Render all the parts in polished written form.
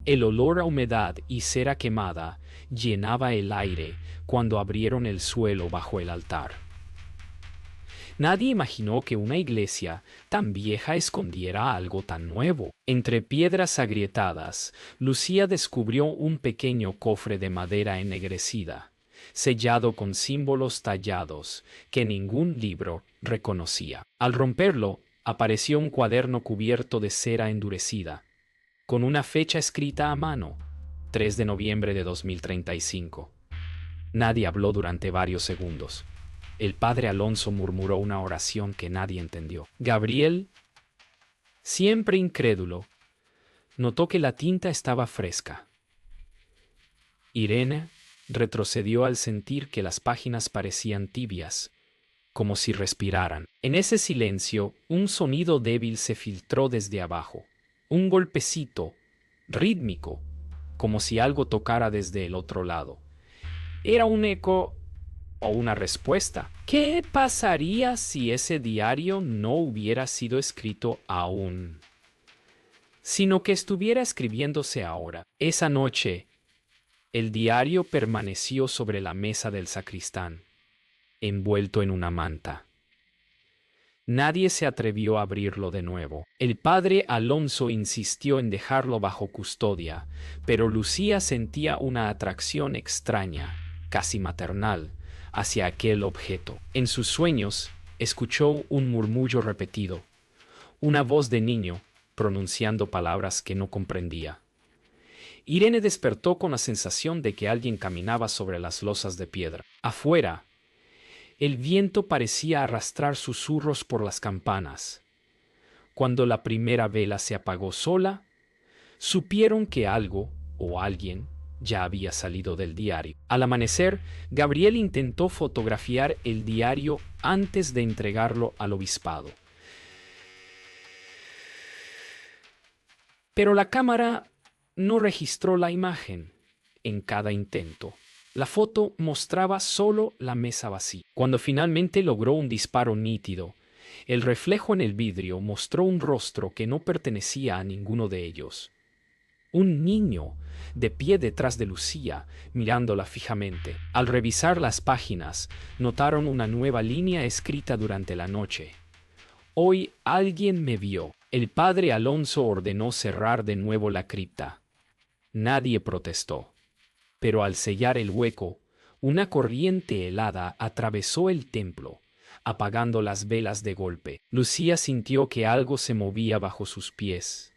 El olor a humedad y cera quemada llenaba el aire cuando abrieron el suelo bajo el altar. Nadie imaginó que una iglesia tan vieja escondiera algo tan nuevo. Entre piedras agrietadas, Lucía descubrió un pequeño cofre de madera ennegrecida, sellado con símbolos tallados que ningún libro reconocía. Al romperlo, apareció un cuaderno cubierto de cera endurecida, con una fecha escrita a mano, 3 de noviembre de 2035. Nadie habló durante varios segundos. El padre Alonso murmuró una oración que nadie entendió. Gabriel, siempre incrédulo, notó que la tinta estaba fresca. Irene retrocedió al sentir que las páginas parecían tibias, como si respiraran. En ese silencio, un sonido débil se filtró desde abajo. Un golpecito, rítmico, como si algo tocara desde el otro lado. Era un eco o una respuesta. ¿Qué pasaría si ese diario no hubiera sido escrito aún, sino que estuviera escribiéndose ahora? Esa noche, el diario permaneció sobre la mesa del sacristán, envuelto en una manta. Nadie se atrevió a abrirlo de nuevo. El padre Alonso insistió en dejarlo bajo custodia, pero Lucía sentía una atracción extraña, casi maternal, hacia aquel objeto. En sus sueños, escuchó un murmullo repetido, una voz de niño pronunciando palabras que no comprendía. Irene despertó con la sensación de que alguien caminaba sobre las losas de piedra. Afuera, el viento parecía arrastrar susurros por las campanas. Cuando la primera vela se apagó sola, supieron que algo o alguien ya había salido del diario. Al amanecer, Gabriel intentó fotografiar el diario antes de entregarlo al obispado. Pero la cámara no registró la imagen. En cada intento, la foto mostraba solo la mesa vacía. Cuando finalmente logró un disparo nítido, el reflejo en el vidrio mostró un rostro que no pertenecía a ninguno de ellos. Un niño, de pie detrás de Lucía, mirándola fijamente. Al revisar las páginas, notaron una nueva línea escrita durante la noche. Hoy alguien me vio. El padre Alonso ordenó cerrar de nuevo la cripta. Nadie protestó. Pero al sellar el hueco, una corriente helada atravesó el templo, apagando las velas de golpe. Lucía sintió que algo se movía bajo sus pies,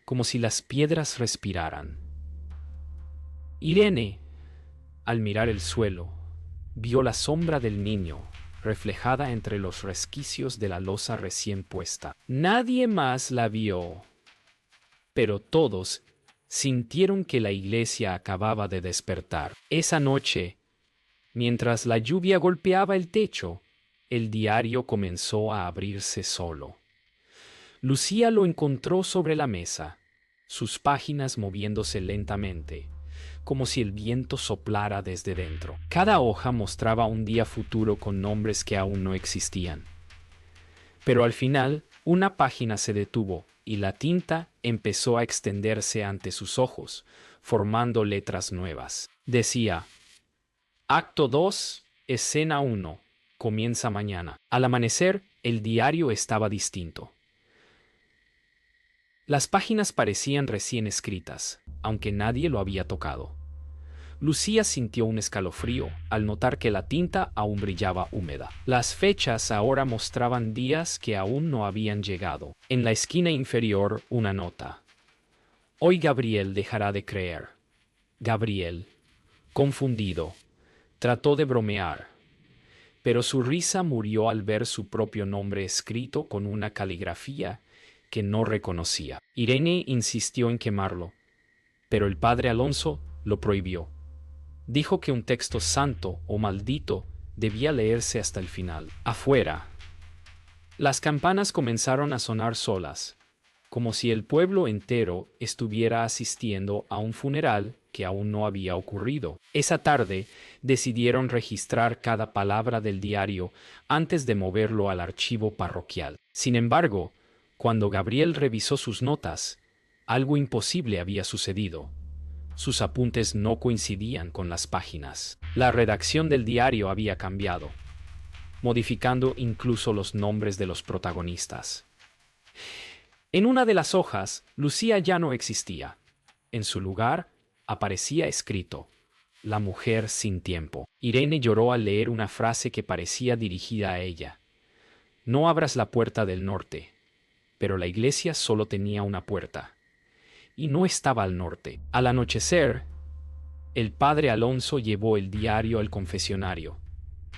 como si las piedras respiraran. Irene, al mirar el suelo, vio la sombra del niño reflejada entre los resquicios de la losa recién puesta. Nadie más la vio, pero todos sintieron que la iglesia acababa de despertar. Esa noche, mientras la lluvia golpeaba el techo, el diario comenzó a abrirse solo. Lucía lo encontró sobre la mesa, sus páginas moviéndose lentamente, como si el viento soplara desde dentro. Cada hoja mostraba un día futuro con nombres que aún no existían. Pero al final, una página se detuvo y la tinta empezó a extenderse ante sus ojos, formando letras nuevas. Decía, Acto 2, Escena 1, comienza mañana. Al amanecer, el diario estaba distinto. Las páginas parecían recién escritas, aunque nadie lo había tocado. Lucía sintió un escalofrío al notar que la tinta aún brillaba húmeda. Las fechas ahora mostraban días que aún no habían llegado. En la esquina inferior, una nota. Hoy Gabriel dejará de creer. Gabriel, confundido, trató de bromear, pero su risa murió al ver su propio nombre escrito con una caligrafía que no reconocía. Irene insistió en quemarlo, pero el padre Alonso lo prohibió. Dijo que un texto santo o maldito debía leerse hasta el final. Afuera, las campanas comenzaron a sonar solas, como si el pueblo entero estuviera asistiendo a un funeral que aún no había ocurrido. Esa tarde decidieron registrar cada palabra del diario antes de moverlo al archivo parroquial. Sin embargo, cuando Gabriel revisó sus notas, Algo imposible había sucedido. Sus apuntes no coincidían con las páginas. La redacción del diario había cambiado, modificando incluso los nombres de los protagonistas. En una de las hojas, Lucía ya no existía. En su lugar, aparecía escrito: La mujer sin tiempo. Irene lloró al leer una frase que parecía dirigida a ella. No abras la puerta del norte. Pero la iglesia solo tenía una puerta, y no estaba al norte. Al anochecer, el padre Alonso llevó el diario al confesionario.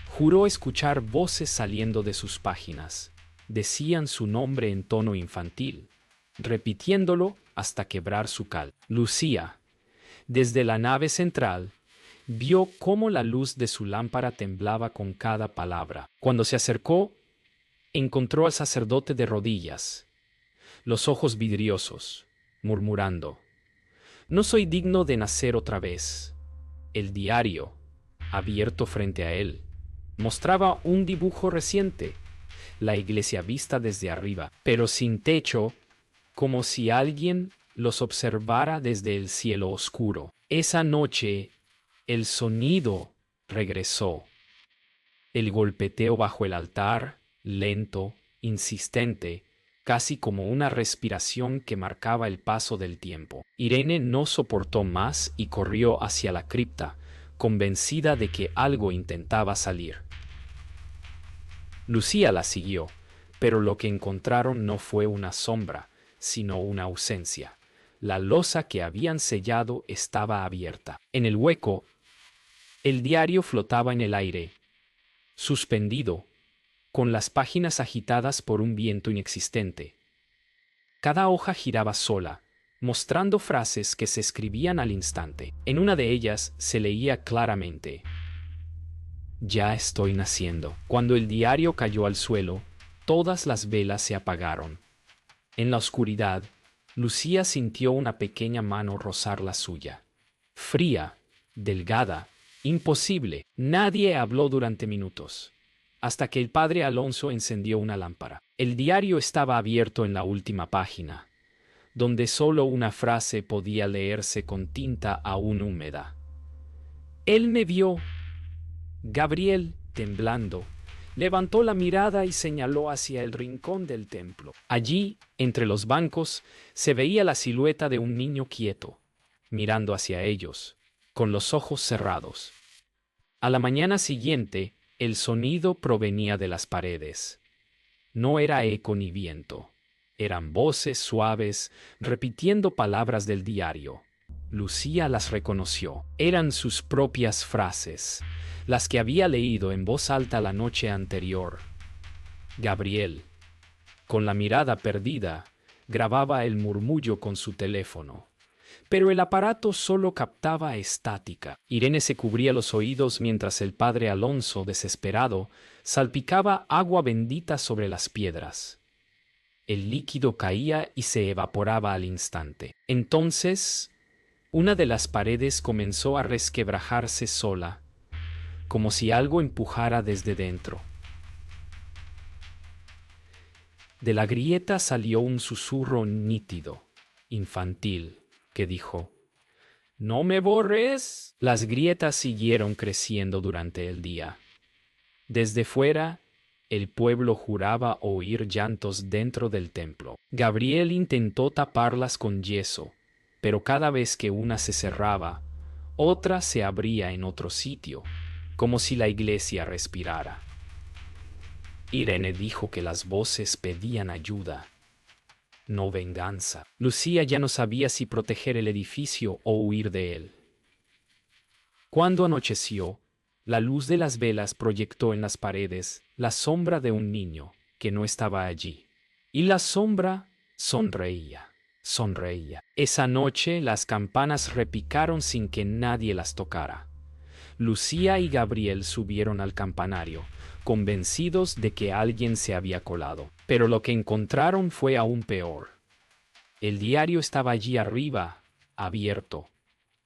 Juró escuchar voces saliendo de sus páginas. Decían su nombre en tono infantil, repitiéndolo hasta quebrar su cal. Lucía, desde la nave central, vio cómo la luz de su lámpara temblaba con cada palabra. Cuando se acercó, encontró al sacerdote de rodillas, los ojos vidriosos, murmurando: No soy digno de nacer otra vez. El diario, abierto frente a él, mostraba un dibujo reciente, la iglesia vista desde arriba, pero sin techo, como si alguien los observara desde el cielo oscuro. Esa noche, el sonido regresó. El golpeteo bajo el altar, lento, insistente, casi como una respiración que marcaba el paso del tiempo. Irene no soportó más y corrió hacia la cripta, convencida de que algo intentaba salir. Lucía la siguió, pero lo que encontraron no fue una sombra, sino una ausencia. La losa que habían sellado estaba abierta. En el hueco, el diario flotaba en el aire, suspendido, con las páginas agitadas por un viento inexistente. Cada hoja giraba sola, mostrando frases que se escribían al instante. En una de ellas se leía claramente: Ya estoy naciendo. Cuando el diario cayó al suelo, todas las velas se apagaron. En la oscuridad, Lucía sintió una pequeña mano rozar la suya. Fría, delgada, imposible. Nadie habló durante minutos, hasta que el padre Alonso encendió una lámpara. El diario estaba abierto en la última página, donde solo una frase podía leerse con tinta aún húmeda. Él me vio. Gabriel, temblando, levantó la mirada y señaló hacia el rincón del templo. Allí, entre los bancos, se veía la silueta de un niño quieto, mirando hacia ellos, con los ojos cerrados. A la mañana siguiente, el sonido provenía de las paredes. No era eco ni viento. Eran voces suaves, repitiendo palabras del diario. Lucía las reconoció. Eran sus propias frases, las que había leído en voz alta la noche anterior. Gabriel, con la mirada perdida, grababa el murmullo con su teléfono. Pero el aparato solo captaba estática. Irene se cubría los oídos mientras el padre Alonso, desesperado, salpicaba agua bendita sobre las piedras. El líquido caía y se evaporaba al instante. Entonces, una de las paredes comenzó a resquebrajarse sola, como si algo empujara desde dentro. De la grieta salió un susurro nítido, infantil, que dijo: «¿No me borres?». Las grietas siguieron creciendo durante el día. Desde fuera, el pueblo juraba oír llantos dentro del templo. Gabriel intentó taparlas con yeso, pero cada vez que una se cerraba, otra se abría en otro sitio, como si la iglesia respirara. Irene dijo que las voces pedían ayuda, no venganza. Lucía ya no sabía si proteger el edificio o huir de él. Cuando anocheció, la luz de las velas proyectó en las paredes la sombra de un niño que no estaba allí. Y la sombra sonreía, sonreía. Esa noche las campanas repicaron sin que nadie las tocara. Lucía y Gabriel subieron al campanario, convencidos de que alguien se había colado. Pero lo que encontraron fue aún peor. El diario estaba allí arriba, abierto,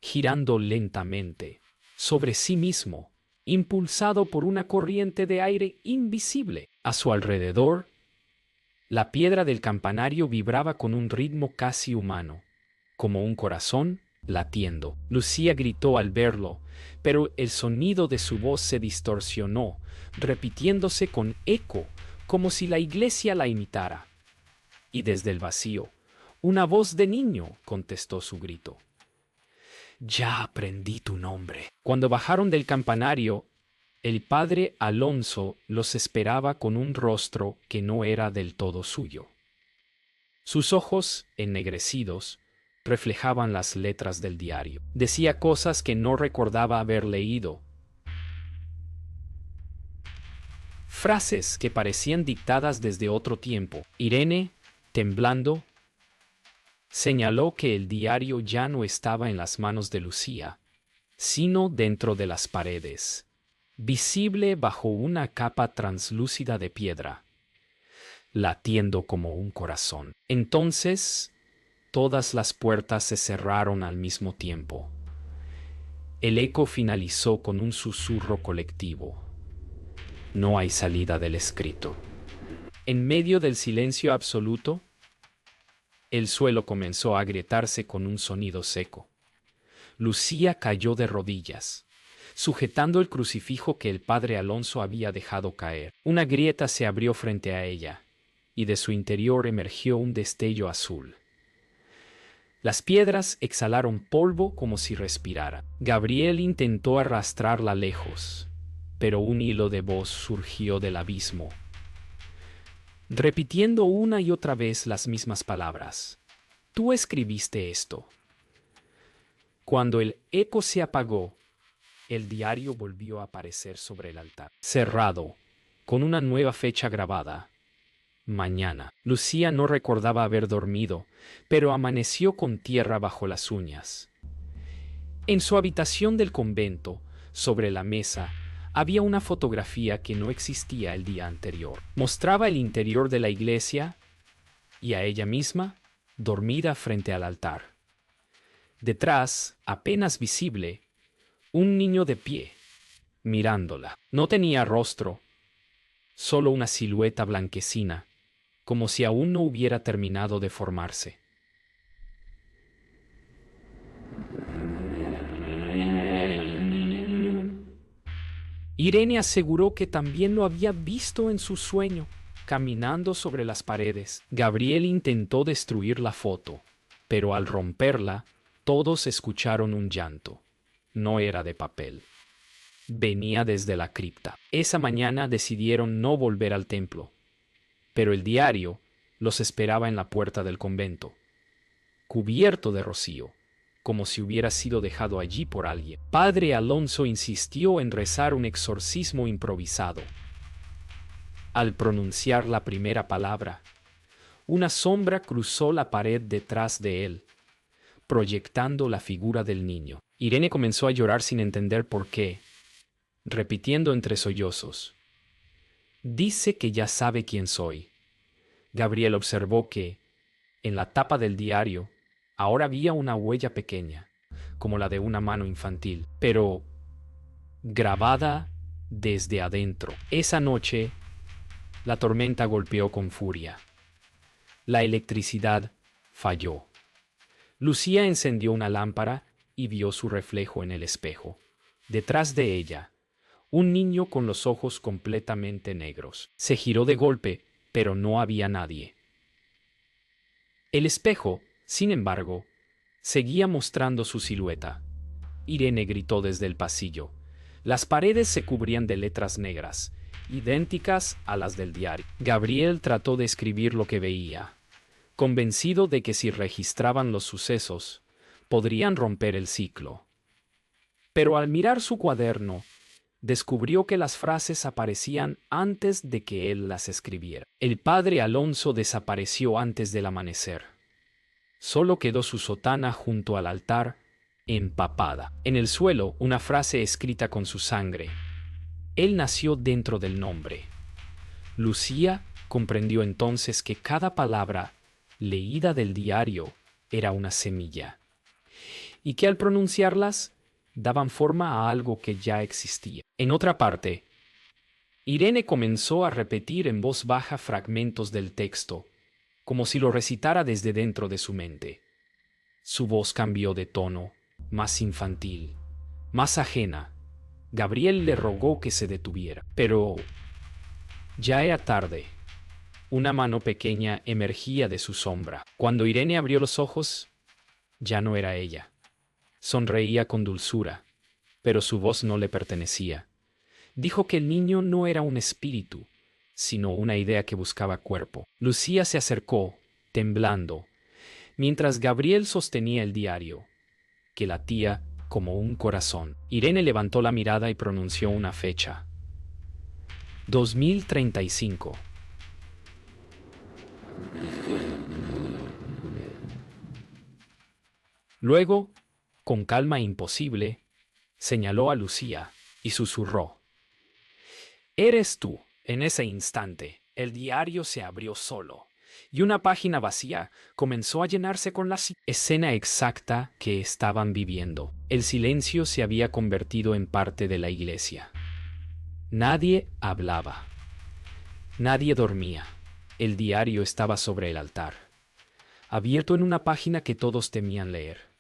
girando lentamente, sobre sí mismo, impulsado por una corriente de aire invisible. A su alrededor, la piedra del campanario vibraba con un ritmo casi humano, como un corazón latiendo. Lucía gritó al verlo, pero el sonido de su voz se distorsionó, repitiéndose con eco, como si la iglesia la imitara. Y desde el vacío, una voz de niño contestó su grito. Ya aprendí tu nombre. Cuando bajaron del campanario, el padre Alonso los esperaba con un rostro que no era del todo suyo. Sus ojos, ennegrecidos, reflejaban las letras del diario. Decía cosas que no recordaba haber leído. Frases que parecían dictadas desde otro tiempo. Irene, temblando, señaló que el diario ya no estaba en las manos de Lucía, sino dentro de las paredes, visible bajo una capa translúcida de piedra, latiendo como un corazón. Entonces, todas las puertas se cerraron al mismo tiempo. El eco finalizó con un susurro colectivo. No hay salida del escrito. En medio del silencio absoluto, el suelo comenzó a agrietarse con un sonido seco. Lucía cayó de rodillas, sujetando el crucifijo que el padre Alonso había dejado caer. Una grieta se abrió frente a ella, y de su interior emergió un destello azul. Las piedras exhalaron polvo como si respiraran. Gabriel intentó arrastrarla lejos, pero un hilo de voz surgió del abismo, repitiendo una y otra vez las mismas palabras. Tú escribiste esto. Cuando el eco se apagó, el diario volvió a aparecer sobre el altar, cerrado, con una nueva fecha grabada. Mañana. Lucía no recordaba haber dormido, pero amaneció con tierra bajo las uñas. En su habitación del convento, sobre la mesa, había una fotografía que no existía el día anterior. Mostraba el interior de la iglesia y a ella misma, dormida frente al altar. Detrás, apenas visible, un niño de pie, mirándola. No tenía rostro, solo una silueta blanquecina, como si aún no hubiera terminado de formarse. Irene aseguró que también lo había visto en su sueño, caminando sobre las paredes. Gabriel intentó destruir la foto, pero al romperla, todos escucharon un llanto. No era de papel. Venía desde la cripta. Esa mañana decidieron no volver al templo, pero el diario los esperaba en la puerta del convento, cubierto de rocío, como si hubiera sido dejado allí por alguien. Padre Alonso insistió en rezar un exorcismo improvisado. Al pronunciar la primera palabra, una sombra cruzó la pared detrás de él, proyectando la figura del niño. Irene comenzó a llorar sin entender por qué, repitiendo entre sollozos: «Dice que ya sabe quién soy». Gabriel observó que, en la tapa del diario, ahora había una huella pequeña, como la de una mano infantil, pero grabada desde adentro. Esa noche, la tormenta golpeó con furia. La electricidad falló. Lucía encendió una lámpara y vio su reflejo en el espejo. Detrás de ella, un niño con los ojos completamente negros. Se giró de golpe, pero no había nadie. El espejo, sin embargo, seguía mostrando su silueta. Irene gritó desde el pasillo. Las paredes se cubrían de letras negras, idénticas a las del diario. Gabriel trató de escribir lo que veía, convencido de que si registraban los sucesos, podrían romper el ciclo. Pero al mirar su cuaderno, descubrió que las frases aparecían antes de que él las escribiera. El padre Alonso desapareció antes del amanecer. Solo quedó su sotana junto al altar, empapada. En el suelo, una frase escrita con su sangre. Él nació dentro del nombre. Lucía comprendió entonces que cada palabra leída del diario era una semilla, y que al pronunciarlas daban forma a algo que ya existía. En otra parte, Irene comenzó a repetir en voz baja fragmentos del texto, como si lo recitara desde dentro de su mente. Su voz cambió de tono, más infantil, más ajena. Gabriel le rogó que se detuviera, pero ya era tarde. Una mano pequeña emergía de su sombra. Cuando Irene abrió los ojos, ya no era ella. Sonreía con dulzura, pero su voz no le pertenecía. Dijo que el niño no era un espíritu, sino una idea que buscaba cuerpo. Lucía se acercó, temblando, mientras Gabriel sostenía el diario, que latía como un corazón. Irene levantó la mirada y pronunció una fecha. 2035. Luego, con calma imposible, señaló a Lucía y susurró: «Eres tú». En ese instante, el diario se abrió solo, y una página vacía comenzó a llenarse con la escena exacta que estaban viviendo. El silencio se había convertido en parte de la iglesia. Nadie hablaba. Nadie dormía. El diario estaba sobre el altar, abierto en una página que todos temían leer.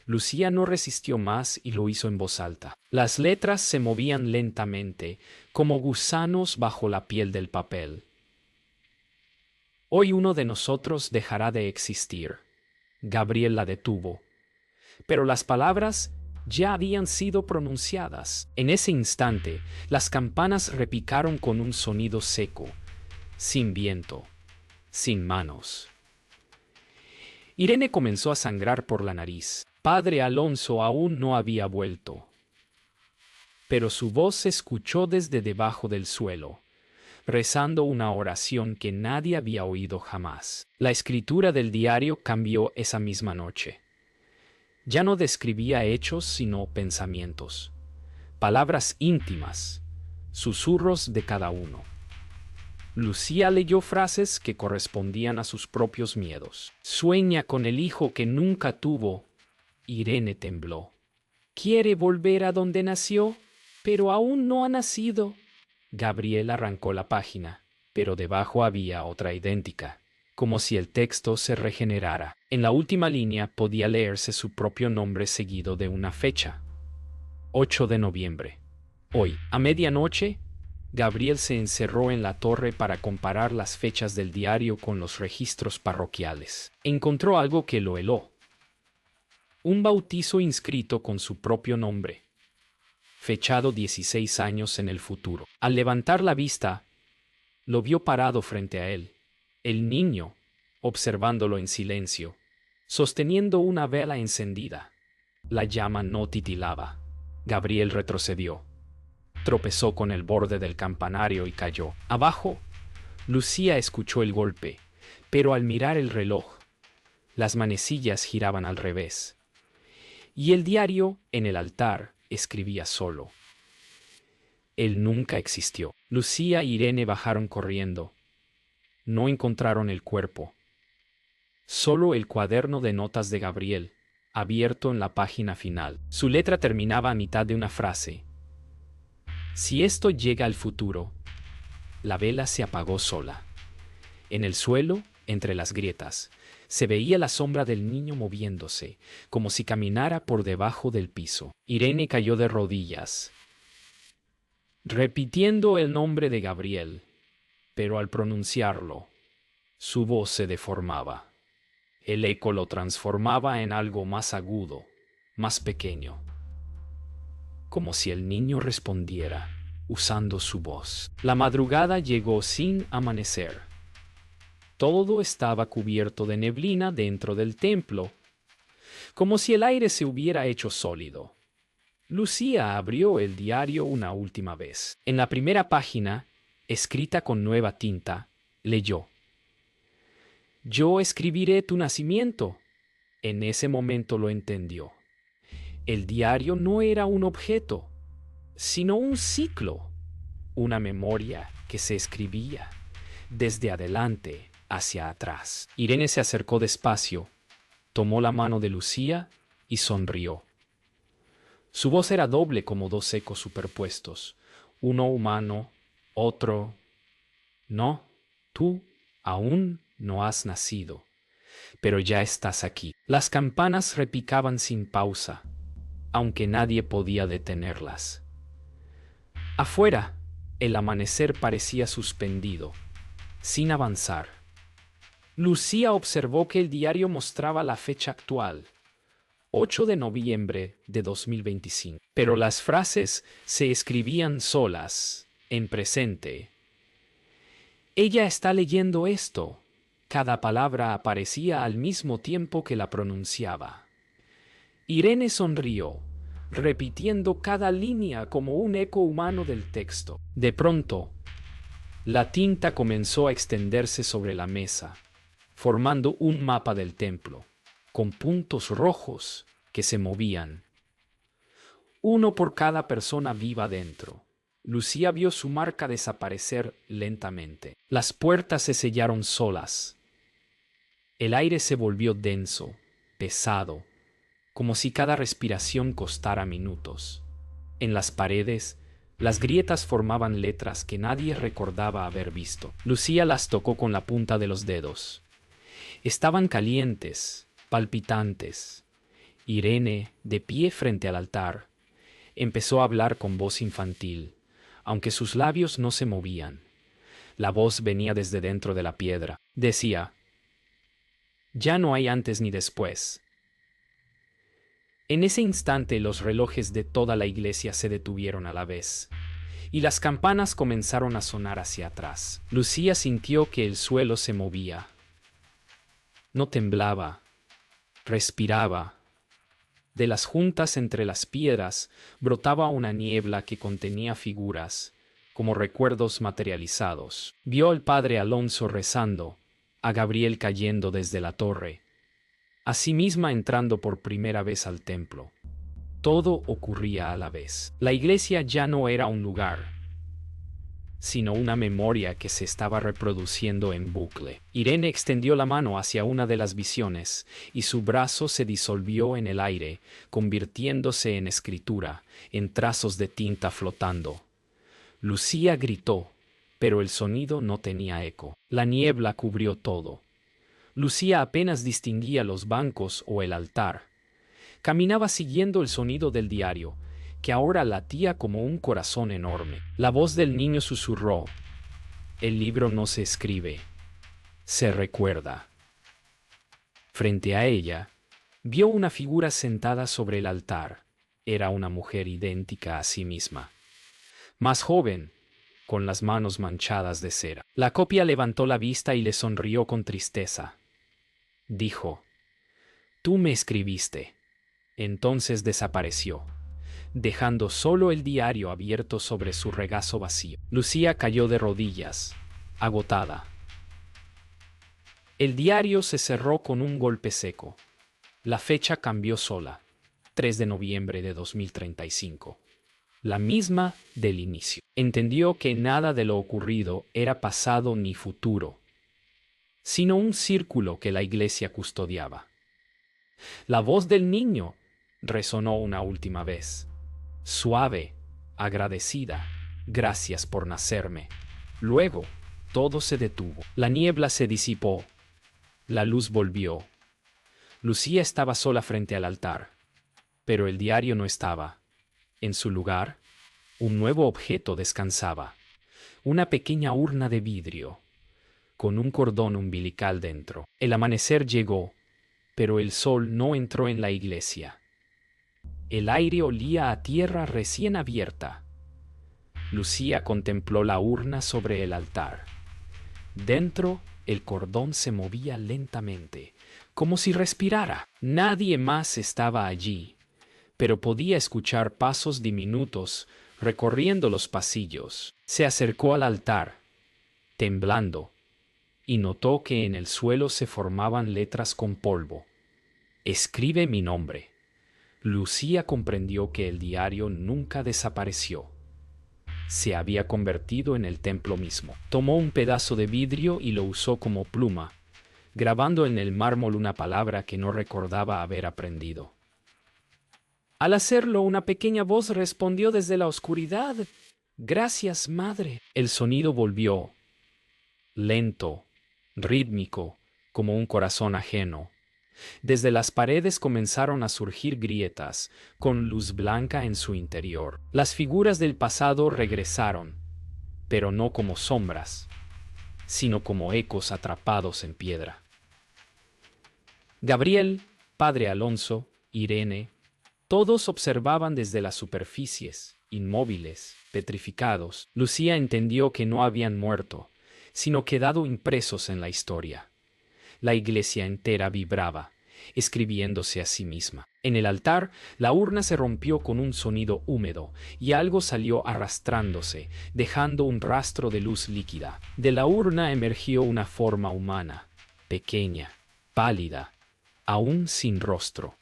Lucía no resistió más y lo hizo en voz alta. Las letras se movían lentamente, como gusanos bajo la piel del papel. «Hoy uno de nosotros dejará de existir». Gabriel la detuvo, pero las palabras ya habían sido pronunciadas. En ese instante, las campanas repicaron con un sonido seco, sin viento, sin manos. Irene comenzó a sangrar por la nariz. Padre Alonso aún no había vuelto, pero su voz se escuchó desde debajo del suelo, rezando una oración que nadie había oído jamás. La escritura del diario cambió esa misma noche. Ya no describía hechos sino pensamientos, palabras íntimas, susurros de cada uno. Lucía leyó frases que correspondían a sus propios miedos. «Sueña con el hijo que nunca tuvo». Irene tembló. «Quiere volver a donde nació, pero aún no ha nacido». Gabriel arrancó la página, pero debajo había otra idéntica, como si el texto se regenerara. En la última línea podía leerse su propio nombre seguido de una fecha. 8 de noviembre. Hoy, a medianoche, Gabriel se encerró en la torre para comparar las fechas del diario con los registros parroquiales. Encontró algo que lo heló. Un bautizo inscrito con su propio nombre, fechado 16 años en el futuro. Al levantar la vista, lo vio parado frente a él, el niño, observándolo en silencio, sosteniendo una vela encendida. La llama no titilaba. Gabriel retrocedió. Tropezó con el borde del campanario y cayó. Abajo, Lucía escuchó el golpe, pero al mirar el reloj, las manecillas giraban al revés. Y el diario, en el altar, escribía solo: «Él nunca existió». Lucía e Irene bajaron corriendo. No encontraron el cuerpo. Solo el cuaderno de notas de Gabriel, abierto en la página final. Su letra terminaba a mitad de una frase. «Si esto llega al futuro». La vela se apagó sola. En el suelo, entre las grietas, se veía la sombra del niño moviéndose, como si caminara por debajo del piso. Irene cayó de rodillas, repitiendo el nombre de Gabriel, pero al pronunciarlo, su voz se deformaba. El eco lo transformaba en algo más agudo, más pequeño, como si el niño respondiera, usando su voz. La madrugada llegó sin amanecer. Todo estaba cubierto de neblina dentro del templo, como si el aire se hubiera hecho sólido. Lucía abrió el diario una última vez. En la primera página, escrita con nueva tinta, leyó: «Yo escribiré tu nacimiento». En ese momento lo entendió. El diario no era un objeto, sino un ciclo, una memoria que se escribía desde adelante hacia atrás. Irene se acercó despacio, tomó la mano de Lucía y sonrió. Su voz era doble como dos ecos superpuestos, uno humano, otro: «No, tú aún no has nacido». pero ya estás aquí. Las campanas repicaban sin pausa, aunque nadie podía detenerlas. Afuera, el amanecer parecía suspendido, sin avanzar. Lucía observó que el diario mostraba la fecha actual, 8 de noviembre de 2025. Pero las frases se escribían solas, en presente. Ella está leyendo esto. Cada palabra aparecía al mismo tiempo que la pronunciaba. Irene sonrió, repitiendo cada línea como un eco humano del texto. De pronto, la tinta comenzó a extenderse sobre la mesa, formando un mapa del templo, con puntos rojos que se movían, uno por cada persona viva dentro. Lucía vio su marca desaparecer lentamente. Las puertas se sellaron solas. El aire se volvió denso, pesado, como si cada respiración costara minutos. En las paredes, las grietas formaban letras que nadie recordaba haber visto. Lucía las tocó con la punta de los dedos. Estaban calientes, palpitantes. Irene, de pie frente al altar, empezó a hablar con voz infantil, aunque sus labios no se movían. La voz venía desde dentro de la piedra. Decía: «Ya no hay antes ni después». En ese instante los relojes de toda la iglesia se detuvieron a la vez, y las campanas comenzaron a sonar hacia atrás. Lucía sintió que el suelo se movía. No temblaba, respiraba. De las juntas entre las piedras brotaba una niebla que contenía figuras, como recuerdos materializados. Vio al padre Alonso rezando, a Gabriel cayendo desde la torre, a sí misma entrando por primera vez al templo. Todo ocurría a la vez. La iglesia ya no era un lugar, sino una memoria que se estaba reproduciendo en bucle. Irene extendió la mano hacia una de las visiones, y su brazo se disolvió en el aire, convirtiéndose en escritura, en trazos de tinta flotando. Lucía gritó, pero el sonido no tenía eco. La niebla cubrió todo. Lucía apenas distinguía los bancos o el altar. Caminaba siguiendo el sonido del diario, que ahora latía como un corazón enorme. La voz del niño susurró: «El libro no se escribe, se recuerda». Frente a ella, vio una figura sentada sobre el altar. Era una mujer idéntica a sí misma, más joven, con las manos manchadas de cera. La copia levantó la vista y le sonrió con tristeza. Dijo: «Tú me escribiste». Entonces desapareció, dejando solo el diario abierto sobre su regazo vacío. Lucía cayó de rodillas, agotada. El diario se cerró con un golpe seco. La fecha cambió sola, 3 de noviembre de 2035. La misma del inicio. Entendió que nada de lo ocurrido era pasado ni futuro, sino un círculo que la iglesia custodiaba. La voz del niño resonó una última vez. Suave, agradecida, gracias por nacerme. Luego, todo se detuvo. La niebla se disipó. La luz volvió. Lucía estaba sola frente al altar, pero el diario no estaba. En su lugar, un nuevo objeto descansaba. Una pequeña urna de vidrio, con un cordón umbilical dentro. El amanecer llegó, pero el sol no entró en la iglesia. El aire olía a tierra recién abierta. Lucía contempló la urna sobre el altar. Dentro, el cordón se movía lentamente, como si respirara. Nadie más estaba allí, pero podía escuchar pasos diminutos recorriendo los pasillos. Se acercó al altar, temblando, y notó que en el suelo se formaban letras con polvo. «Escribe mi nombre». Lucía comprendió que el diario nunca desapareció. Se había convertido en el templo mismo. Tomó un pedazo de vidrio y lo usó como pluma, grabando en el mármol una palabra que no recordaba haber aprendido. Al hacerlo, una pequeña voz respondió desde la oscuridad: «Gracias, madre». El sonido volvió, lento, rítmico, como un corazón ajeno. Desde las paredes comenzaron a surgir grietas, con luz blanca en su interior. Las figuras del pasado regresaron, pero no como sombras, sino como ecos atrapados en piedra. Gabriel, padre Alonso, Irene, todos observaban desde las superficies, inmóviles, petrificados. Lucía entendió que no habían muerto, sino quedado impresos en la historia. La iglesia entera vibraba, escribiéndose a sí misma. En el altar, la urna se rompió con un sonido húmedo y algo salió arrastrándose, dejando un rastro de luz líquida. De la urna emergió una forma humana, pequeña, pálida, aún sin rostro.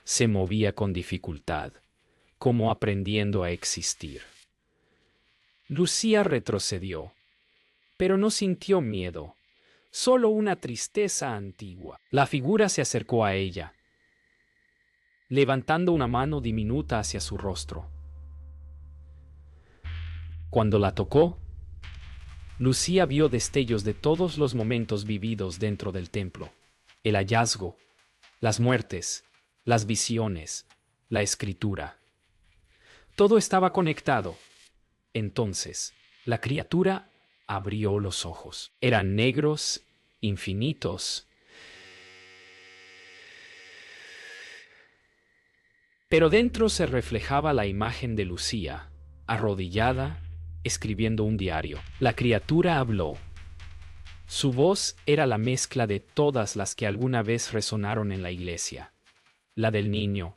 Se movía con dificultad, como aprendiendo a existir. Lucía retrocedió, pero no sintió miedo. Solo una tristeza antigua. La figura se acercó a ella, levantando una mano diminuta hacia su rostro. Cuando la tocó, Lucía vio destellos de todos los momentos vividos dentro del templo. El hallazgo, las muertes, las visiones, la escritura. Todo estaba conectado. Entonces, la criatura abrió los ojos. Eran negros, infinitos. Pero dentro se reflejaba la imagen de Lucía, arrodillada, escribiendo un diario. La criatura habló. Su voz era la mezcla de todas las que alguna vez resonaron en la iglesia. La del niño,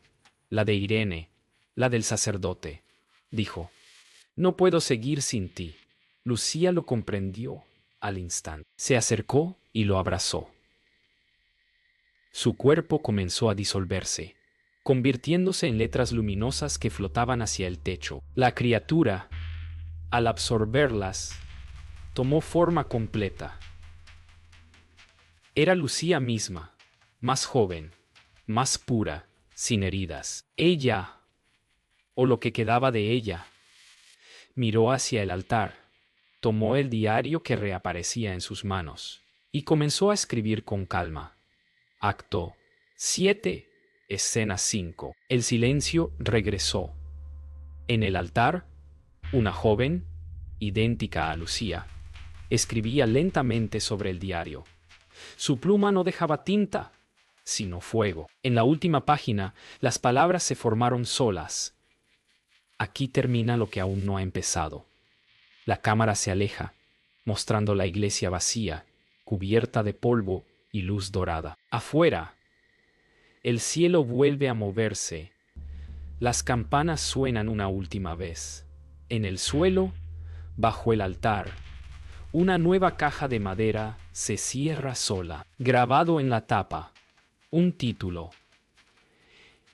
la de Irene, la del sacerdote. Dijo: «No puedo seguir sin ti». Lucía lo comprendió al instante. Se acercó y lo abrazó. Su cuerpo comenzó a disolverse, convirtiéndose en letras luminosas que flotaban hacia el techo. La criatura, al absorberlas, tomó forma completa. Era Lucía misma, más joven, más pura, sin heridas. Ella, o lo que quedaba de ella, miró hacia el altar. Tomó el diario que reaparecía en sus manos y comenzó a escribir con calma. Acto 7, escena 5. El silencio regresó. En el altar, una joven, idéntica a Lucía, escribía lentamente sobre el diario. Su pluma no dejaba tinta, sino fuego. En la última página, las palabras se formaron solas. Aquí termina lo que aún no ha empezado. La cámara se aleja, mostrando la iglesia vacía, cubierta de polvo y luz dorada. Afuera, el cielo vuelve a moverse. Las campanas suenan una última vez. En el suelo, bajo el altar, una nueva caja de madera se cierra sola. Grabado en la tapa, un título: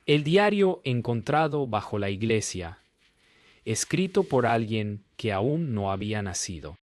El diario encontrado bajo la iglesia, escrito por alguien que aún no había nacido.